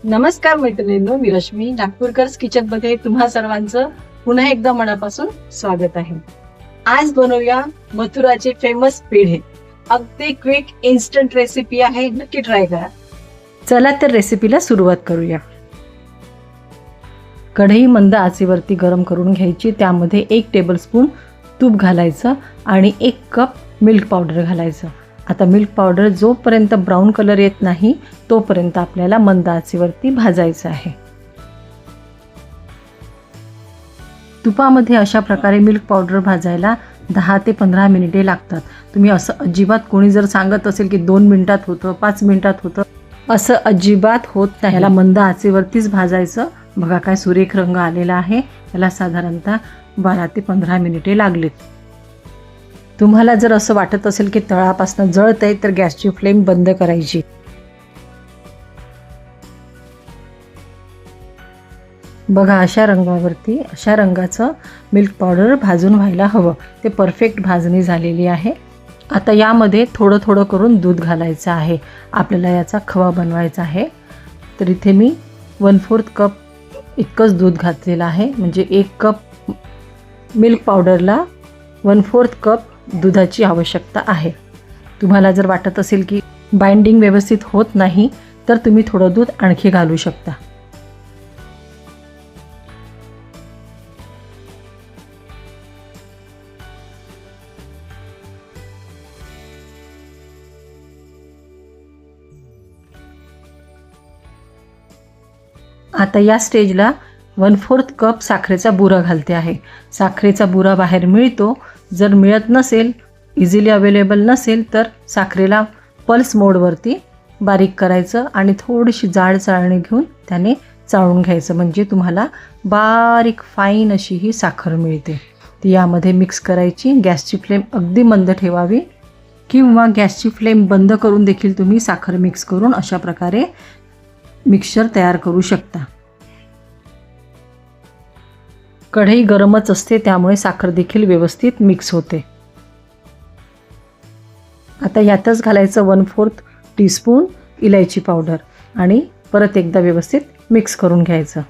नमस्कार मैत्रिणींनो, मी रश्मी नागपूरकर्स किचन मध्ये तुम्हा सर्वांचं पुन्हा एकदा मनापासून स्वागत आहे। आज बनवूया मथुराचे फेमस पेढे। अगदी क्विक इन्स्टंट रेसिपी आहे, नक्की ट्राय करा। चला तर रेसिपीला सुरुवात करूया। कढई मंद आचेवरती गरम करून घ्यायची, त्यामध्ये 1 टेबलस्पून तूप घालायचं आणि 1 कप मिल्क पावडर घालायचं। आता मिल्क पावडर जोपर्यंत ब्राऊन कलर येत नाही तोपर्यंत आपल्याला मंद आचेवरती भाजायचं आहे। तुपामध्ये अशा प्रकारे मिल्क पावडर भाजायला 10 ते 15 मिनिटे लागतात। तुम्ही असं अजिबात कोणी जर सांगत असेल की 2 मिनिटात होतं 5 मिनिटात होतं, असं अजिबात होत नाही। याला मंद आचेवरतीच भाजायचं। बघा काय सुरेख रंग आलेला आहे। याला साधारणतः 12 ते 15 मिनिटे लागलेत। तुम्हाला जर असं वाटत असेल की तळापासून जळतंय तर गॅसची फ्लेम बंद करायची। बघा अशा रंगावरती, अशा रंगाचं मिल्क पावडर भाजून व्हायला हवं। ते परफेक्ट भाजणी झालेली आहे। आता यामध्ये थोडं थोडं करून दूध घालायचं आहे। आपल्याला याचा खवा बनवायचा आहे। तर इथे मी 1/4 कप इतकंच दूध घातलेलं आहे। म्हणजे 1 कप मिल्क पावडरला 1/4 कप दुधाची आवश्यकता आहे। तुम्हाला जर वाटत असेल की बाइंडिंग व्यवस्थित होत नाही तर तुम्ही थोडं दूध आणखी घालू शकता। आता या स्टेजला 1/4 कप साखरेचा बुरा घालते आहे। साखरेचा बुरा बाहेर मिळतो। जर मिळत नसेल, इझिली अवेलेबल नसेल तर साखरेला पल्स मोडवरती बारीक करायचं आणि थोडीशी जाड चाळणी घेऊन त्याने चाळून घ्यायचं, म्हणजे तुम्हाला बारीक फाईन अशी ही साखर मिळते। ती यामध्ये मिक्स करायची। गॅसची फ्लेम अगदी मंद ठेवावी किंवा गॅसची फ्लेम बंद करून देखील तुम्ही साखर मिक्स करून अशा प्रकारे मिक्सचर तयार करू शकता। कढई गरमच असते त्यामुळे साखर देखील व्यवस्थित मिक्स होते। आता यातच घालायचं 1/4 टीस्पून इलायची पावडर आणि परत एकदा व्यवस्थित मिक्स करून घ्यायचं।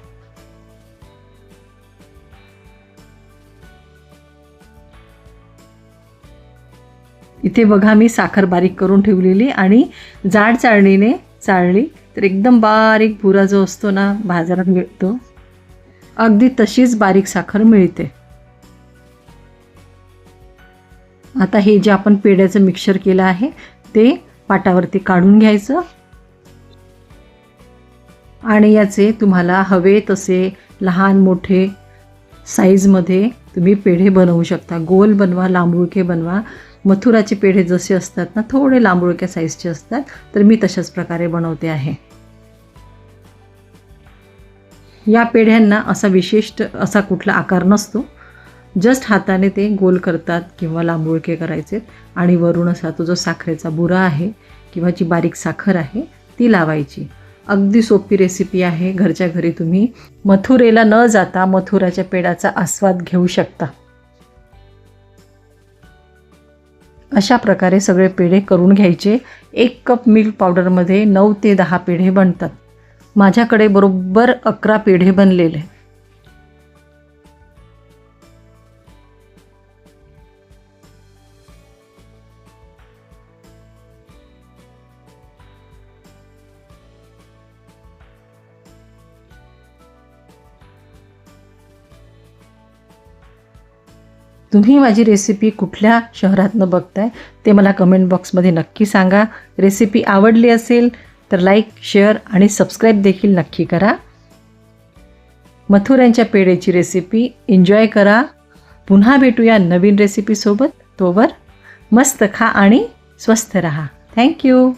इथे बघा मी साखर बारीक करून ठेवलेली आणि जाड चाळणीने चाळली तर एकदम बारीक बुरा जो असतो ना बाजारात मिळतो, अगदी तशीच बारीक साखर मिळते। आता हे जे आपण पेढ्याचं मिक्सचर केलं आहे ते पाटावरती काढून घ्यायचं आणि याचे तुम्हाला हवे तसे लहान मोठे साईजमध्ये तुम्ही पेढे बनवू शकता। गोल बनवा, लांबुळके बनवा। मथुराचे पेढे जसे असतात ना थोडे लांबुळक्या साईजचे असतात, तर मी तशाच प्रकारे बनवते आहे। या पेढ्यांना असा विशिष्ट असा कुठला आकार नसतो, जस्ट हाताने ते गोल करतात किंवा लांबुळके करायचे आणि वरून असा तो जो साखरेचा बुरा आहे किंवा जी बारीक साखर आहे ती लावायची। अगदी सोपी रेसिपी आहे। घरच्या घरी तुम्ही मथुरेला न जाता मथुराच्या पेढ्याचा आस्वाद घेऊ शकता। अशा प्रकारे सगळे पेढे करून घ्यायचे। 1 कप मिल्क पावडरमध्ये 9 ते 10 पेढे बनतात। माझ्याकडे बरोबर 11 पेढे बनलेले। तुम्ही माझी रेसिपी कुठल्या शहरातनं बघताय ते मला कमेंट बॉक्समध्ये नक्की सांगा। रेसिपी आवडली असेल तर लाईक, शेअर आणि सबस्क्राईब देखील नक्की करा। मथुऱ्यांच्या पेढेची रेसिपी एन्जॉय करा। पुन्हा भेटूया नवीन रेसिपीसोबत। तोवर मस्त खा आणि स्वस्थ रहा। थँक्यू।